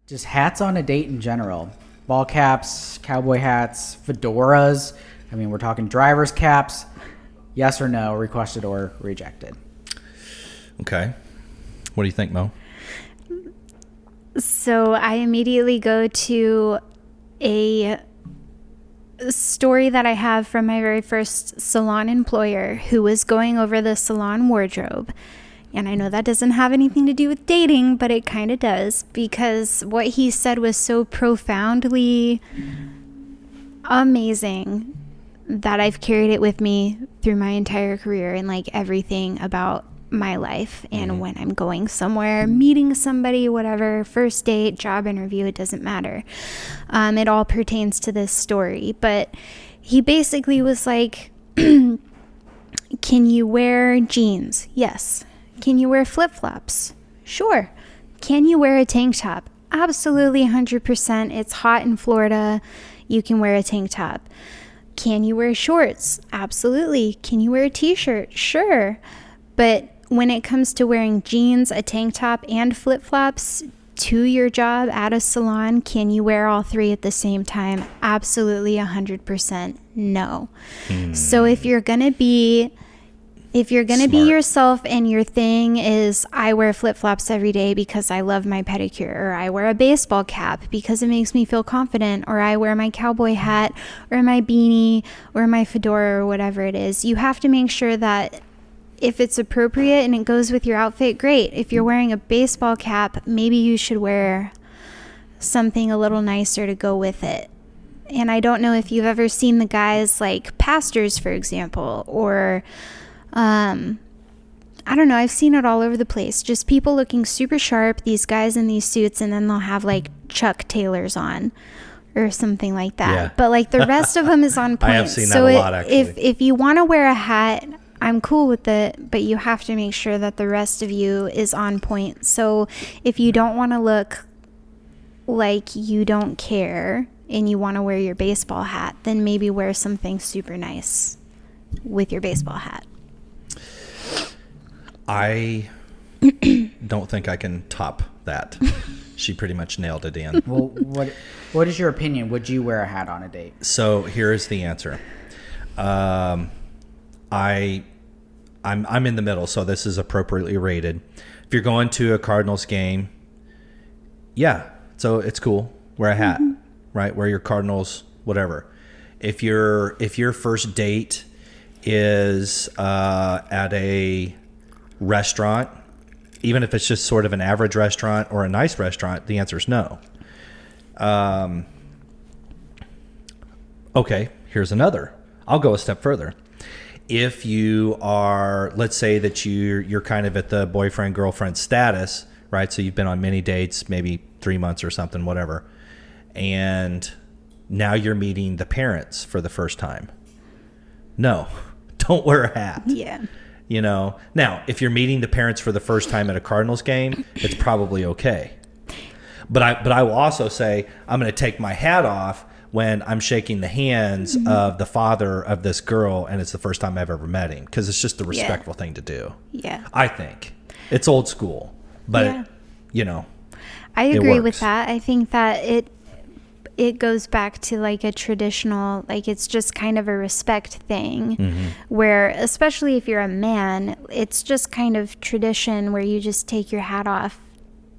Just hats on a date in general. Ball caps, cowboy hats, fedoras. I mean, we're talking driver's caps. Yes or no, requested or rejected. Okay. What do you think, Mo? So I immediately go to a story that I have from my very first salon employer who was going over the salon wardrobe. And I know that doesn't have anything to do with dating, but it kind of does, because what he said was so profoundly amazing that I've carried it with me through my entire career and like everything about my life. And when I'm going somewhere, meeting somebody, whatever, first date, job interview, it doesn't matter. It all pertains to this story. But he basically was like, can you wear jeans? Yes. Can you wear flip-flops? Sure. Can you wear a tank top? Absolutely, 100%. It's hot in Florida. You can wear a tank top. Can you wear shorts? Absolutely. Can you wear a t-shirt? Sure. But when it comes to wearing jeans, a tank top, and flip-flops to your job at a salon, can you wear all three at the same time? Absolutely, 100% no. So if you're going to be yourself and your thing is, I wear flip-flops every day because I love my pedicure, or I wear a baseball cap because it makes me feel confident, or I wear my cowboy hat or my beanie or my fedora or whatever it is, you have to make sure that if it's appropriate and it goes with your outfit, great. If you're wearing a baseball cap, maybe you should wear something a little nicer to go with it. And I don't know if you've ever seen the guys like pastors, for example, or I don't know, I've seen it all over the place. Just people looking super sharp, these guys in these suits, and then they'll have like Chuck Taylors on or something like that. Yeah. But like the rest of them is on point. I have seen that a lot, actually. If you want to wear a hat, I'm cool with it, but you have to make sure that the rest of you is on point. So if you don't want to look like you don't care and you want to wear your baseball hat, then maybe wear something super nice with your baseball hat. I don't think I can top that. She pretty much nailed it in. Well, what is your opinion? Would you wear a hat on a date? So here's the answer. I'm in the middle, so this is appropriately rated. If you're going to a Cardinals game, yeah, so it's cool. Wear a hat, right? Wear your Cardinals, whatever. If your first date is at a restaurant, even if it's just sort of an average restaurant or a nice restaurant, the answer is no. Okay, here's another. I'll go a step further. If you are, let's say that you're kind of at the boyfriend girlfriend status, right? So you've been on many dates, maybe 3 months or something, whatever, and now you're meeting the parents for the first time. No, don't wear a hat. Yeah. You know, now if you're meeting the parents for the first time at a Cardinals game, it's probably okay. But I will also say I'm going to take my hat off when I'm shaking the hands of the father of this girl and it's the first time I've ever met him, because it's just the respectful thing to do. Yeah. I think it's old school, but you know, I agree with that. I think that it goes back to like a traditional, like it's just kind of a respect thing where, especially if you're a man, it's just kind of tradition where you just take your hat off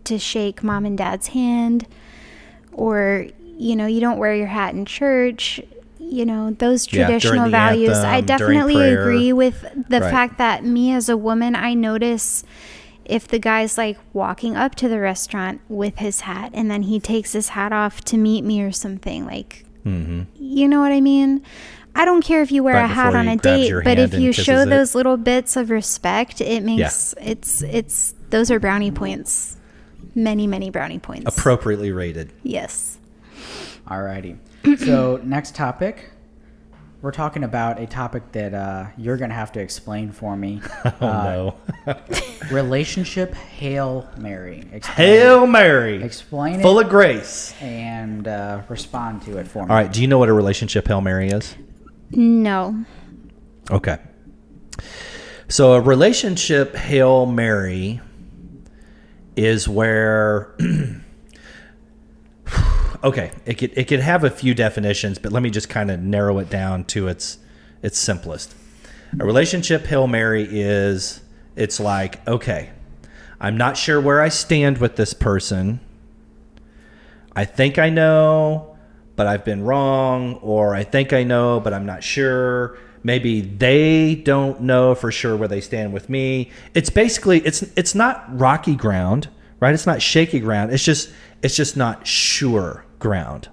to shake mom and dad's hand, or, you know, you don't wear your hat in church, you know, those traditional values. Anthem, I definitely agree with the Right. fact that me as a woman, I notice if the guy's like walking up to the restaurant with his hat and then he takes his hat off to meet me or something, like, you know what I mean? I don't care if you wear Right a hat before on he a grabs date, your but hand if and you kisses show it. those little bits of respect, it makes it's those are brownie points. Many, many brownie points. appropriately rated. Yes. Alrighty. So next topic, we're talking about a topic that you're going to have to explain for me. Oh no. Relationship Hail Mary. Hail Mary. Explain Full it of grace. and respond to it for me. All right. Do you know what a relationship Hail Mary is? No. Okay. So a relationship Hail Mary is where okay, it could have a few definitions, but let me just kind of narrow it down to its simplest. A relationship Hail Mary is, it's like, okay, I'm not sure where I stand with this person. I think I know, but I've been wrong, or I think I know, but I'm not sure. Maybe they don't know for sure where they stand with me. It's basically, it's not rocky ground, right? It's not shaky ground. It's just not sure ground.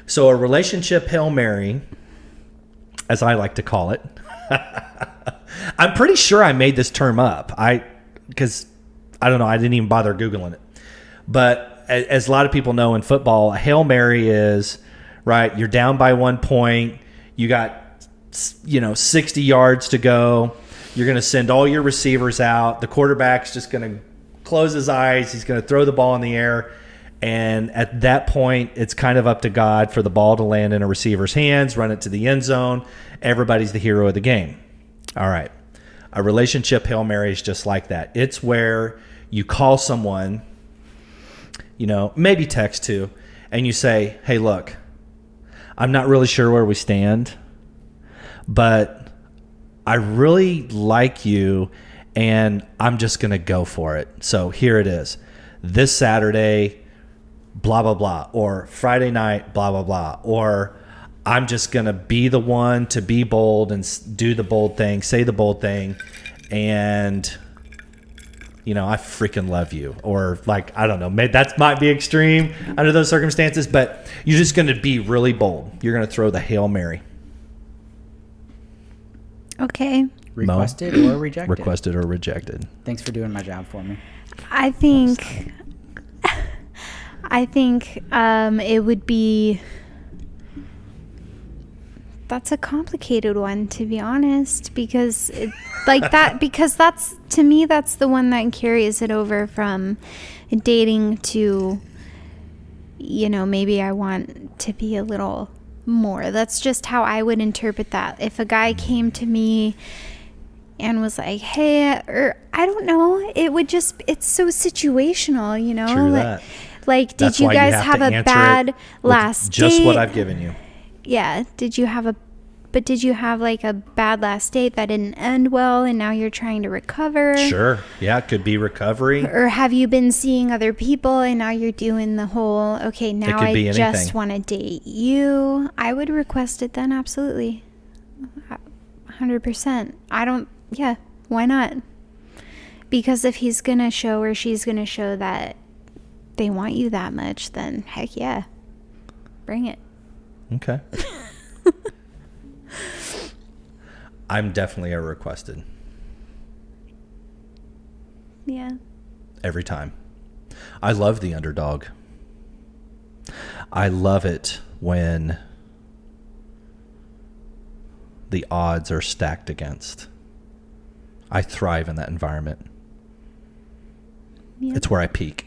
So a relationship Hail Mary, as I like to call it, I'm pretty sure I made this term up. Because I don't know, I didn't even bother Googling it. But as a lot of people know in football, a Hail Mary is, right, you're down by 1 point, you got 60 yards to go. You're going to send all your receivers out. The quarterback's just going to close his eyes. He's going to throw the ball in the air. And at that point, it's kind of up to God for the ball to land in a receiver's hands, run it to the end zone. Everybody's the hero of the game. All right. A relationship Hail Mary is just like that. It's where you call someone, maybe text too, and you say, hey, look, I'm not really sure where we stand, but I really like you, and I'm just going to go for it. So here it is. This Saturday, blah, blah, blah. Or Friday night, blah, blah, blah. Or I'm just going to be the one to be bold and do the bold thing, say the bold thing. And, I freaking love you. Or I don't know, maybe that might be extreme under those circumstances, but you're just going to be really bold. You're going to throw the Hail Mary. Okay. Requested or rejected? Requested or rejected. Thanks for doing my job for me. I think it would be, that's a complicated one, to be honest, because that's, to me, that's the one that carries it over from dating to, maybe I want to be a little more. That's just how I would interpret that. If a guy came to me and was like, hey, or I don't know, it's so situational, True that. Like, did you guys have a bad last date? Just what I've given you. Yeah. Did you have like a bad last date that didn't end well and now you're trying to recover? Sure. Yeah, it could be recovery. Or have you been seeing other people and now you're doing the whole, okay, now I just want to date you? I would request it then, absolutely. 100%. Yeah, why not? Because if he's going to show or she's going to show that they want you that much, then heck yeah, bring it. Okay. I'm definitely a requested. Yeah. Every time. I love the underdog. I love it when the odds are stacked against. I thrive in that environment. Yep. It's where I peak.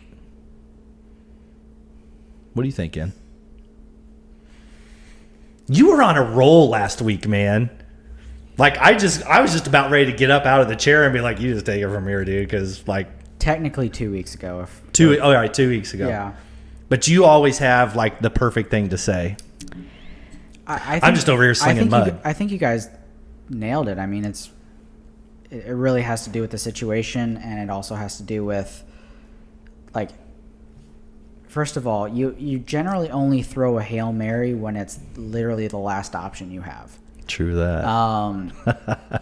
What do you think, Ian? You were on a roll last week, man. I was just about ready to get up out of the chair and be like, you just take it from here, dude, because Technically 2 weeks ago. 2 weeks ago. Yeah. But you always have the perfect thing to say. I'm just over here slinging mud. I think you guys nailed it. I mean, it really has to do with the situation, and it also has to do with, first of all, you generally only throw a Hail Mary when it's literally the last option you have. True that.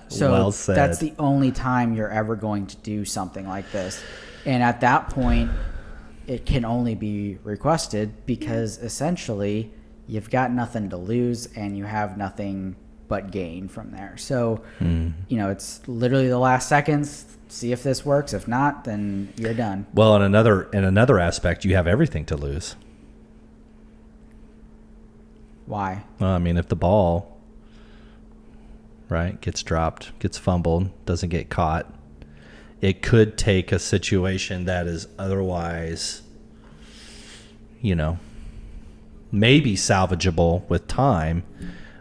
So well said. That's the only time you're ever going to do something like this. And at that point, it can only be requested because essentially you've got nothing to lose and you have nothing but gain from there. So, it's literally the last seconds. See if this works. If not, then you're done. Well, in another aspect, you have everything to lose. Why? Well, I mean, if the ball, right, gets dropped, gets fumbled, doesn't get caught, it could take a situation that is otherwise, maybe salvageable with time.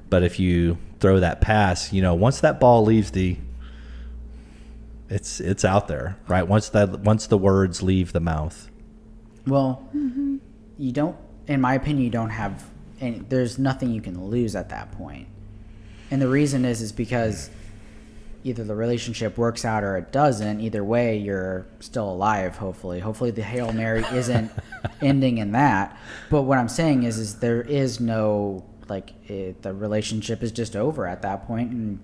But if you throw that pass, once that ball leaves it's out there, right? Once the words leave the mouth. Well, you don't in my opinion, you don't have any, there's nothing you can lose at that point. And the reason is because either the relationship works out or it doesn't. Either way, you're still alive, hopefully. Hopefully the Hail Mary isn't ending in that. But what I'm saying is there is no, the relationship is just over at that point, and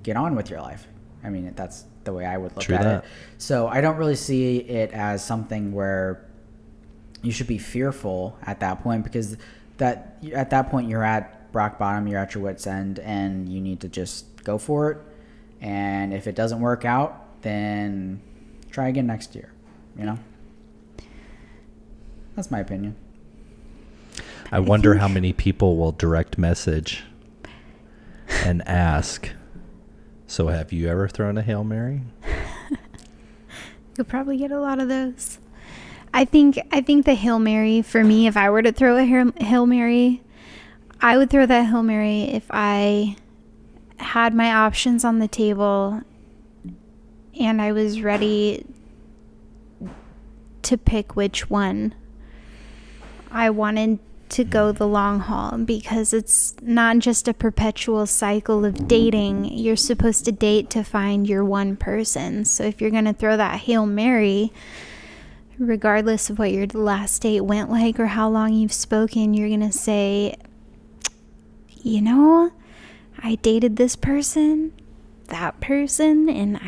get on with your life. I mean, that's the way I would look at it. So I don't really see it as something where you should be fearful at that point, because at that point you're at rock bottom, you're at your wit's end, and you need to just go for it. And if it doesn't work out, then try again next year. That's my opinion. I wonder how many people will direct message and ask, so have you ever thrown a Hail Mary? You'll probably get a lot of those. I think the Hail Mary, for me, if I were to throw a Hail Mary, I would throw that Hail Mary if I had my options on the table and I was ready to pick which one I wanted to go the long haul, because it's not just a perpetual cycle of dating. You're supposed to date to find your one person. So if you're going to throw that Hail Mary, regardless of what your last date went like or how long you've spoken, you're going to say, I dated this person, that person, and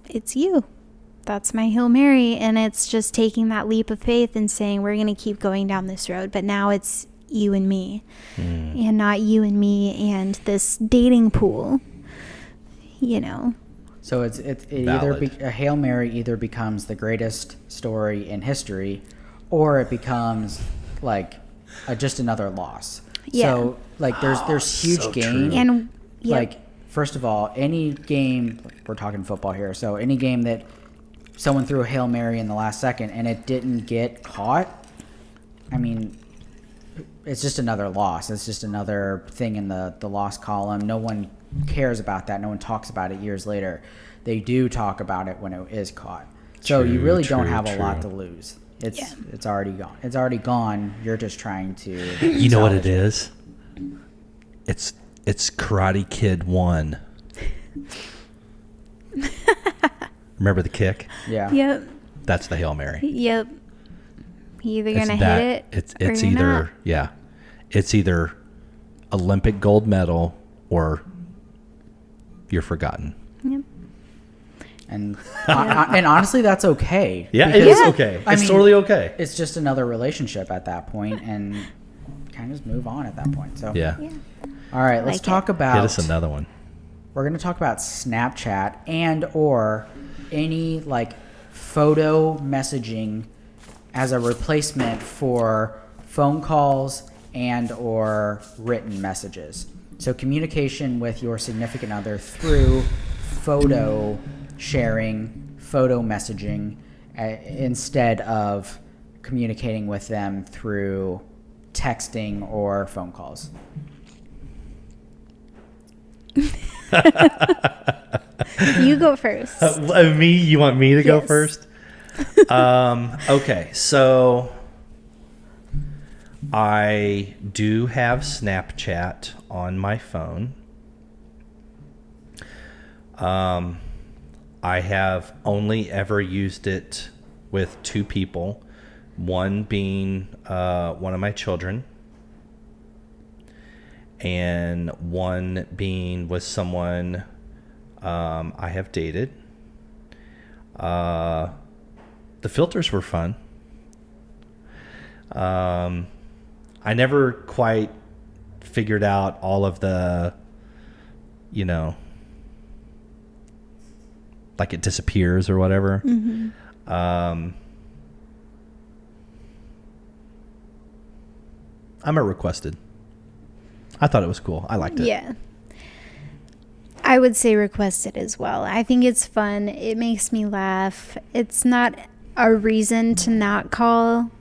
it's you. That's my Hail Mary. And it's just taking that leap of faith and saying, we're going to keep going down this road, but now it's you and me, and not you and me and this dating pool, So a Hail Mary either becomes the greatest story in history, or it becomes just another loss. Yeah. So there's huge so gain. true. And yep. First of all, any game, we're talking football here, so any game that someone threw a Hail Mary in the last second and it didn't get caught, I mean, it's just another loss. It's just another thing in the loss column. No one cares about that. No one talks about it years later. They do talk about it when it is caught. So you really don't have a lot to lose. It's already gone. It's already gone. You're just trying to. You know what it is? It's Karate Kid 1. Remember the kick? Yeah. Yep. That's the Hail Mary. Yep. You're either gonna hit it. It's or you're either not. yeah. It's either Olympic gold medal or you're forgotten. Yep. And and honestly, that's okay. Yeah, because, it is okay. It's totally okay. It's just another relationship at that point, and kind of just move on at that point. So Yeah. All right, let's talk about. Get us another one. We're going to talk about Snapchat and or any photo messaging as a replacement for phone calls and or written messages. So communication with your significant other through photo sharing, photo messaging, instead of communicating with them through texting or phone calls. You go first. Me? You want me to go Yes. first? Okay, so I do have Snapchat on my phone. I have only ever used it with two people, one being one of my children, and one being with someone I have dated. The filters were fun. I never quite figured out all of the, like it disappears or whatever. Mm-hmm. I'm a requested. I thought it was cool. I liked it. Yeah. I would say requested as well. I think it's fun. It makes me laugh. It's not a reason to not call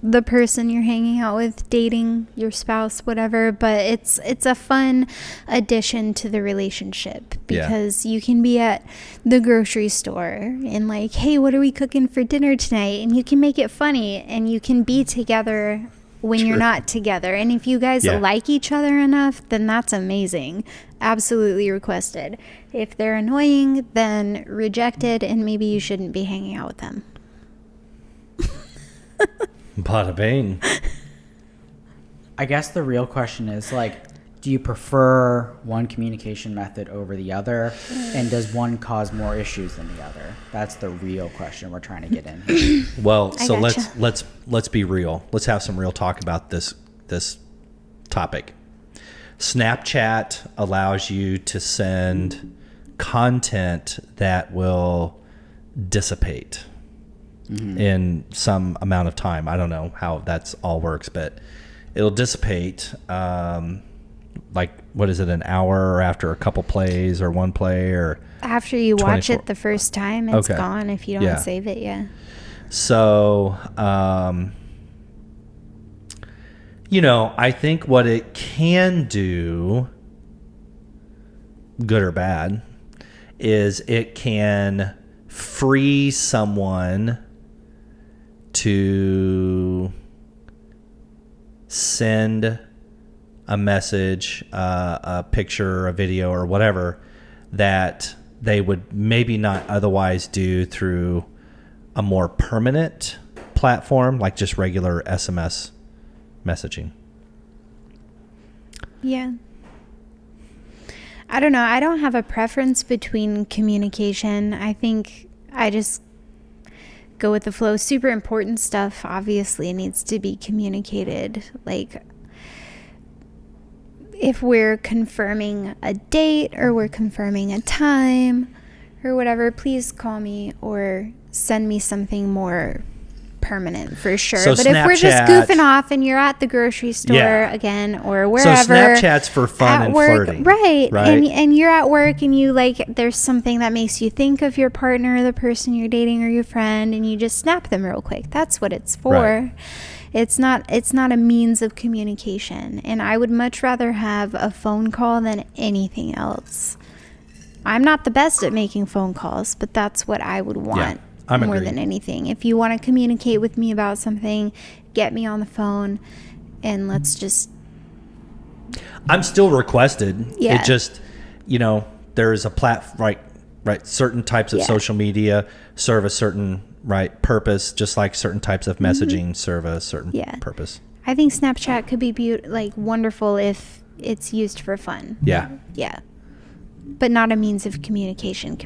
the person you're hanging out with, dating, your spouse, whatever, but it's a fun addition to the relationship because you can be at the grocery store and like, hey, what are we cooking for dinner tonight? And you can make it funny, and you can be together when you're not together. And if you guys like each other enough, then that's amazing. Absolutely requested. If they're annoying, then rejected, and maybe you shouldn't be hanging out with them. Bada bing. I guess the real question is, like, do you prefer one communication method over the other, and does one cause more issues than the other? That's the real question we're trying to get in here. Well, so gotcha. let's be real. Let's have some real talk about this topic. Snapchat allows you to send content that will dissipate in some amount of time. I don't know how that's all works, but it'll dissipate. Like, what is it, an hour or after a couple plays or one play, or After you 24 watch it the first time, it's Okay. gone if you don't Yeah. save it. Yeah. So, I think what it can do, good or bad, is it can free someone to send a message, a picture, a video, or whatever that they would maybe not otherwise do through a more permanent platform, like just regular SMS messaging. Yeah. I don't know. I don't have a preference between communication. I think I just go with the flow. Super important stuff obviously needs to be communicated. Like, if we're confirming a date or we're confirming a time or whatever, please call me or send me something more permanent for sure. So but if we're just Snapchat- goofing off and you're at the grocery store again or So wherever, Snapchat's for fun at and work, flirting, right? right? And you're at work and you like, there's something that makes you think of your partner or the person you're dating or your friend, and you just snap them real quick. That's what it's for. Right. It's not a means of communication, and I would much rather have a phone call than anything else. I'm not the best at making phone calls, but that's what I would want I'm more agreed. than anything. If you want to communicate with me about something, get me on the phone and let's just... I'm still requested. Yeah. It just, there's a right, certain types of social media serve a certain purpose, just like certain types of messaging serve a certain purpose. I think Snapchat could be wonderful if it's used for fun. Yeah. Yeah. But not a means of communication.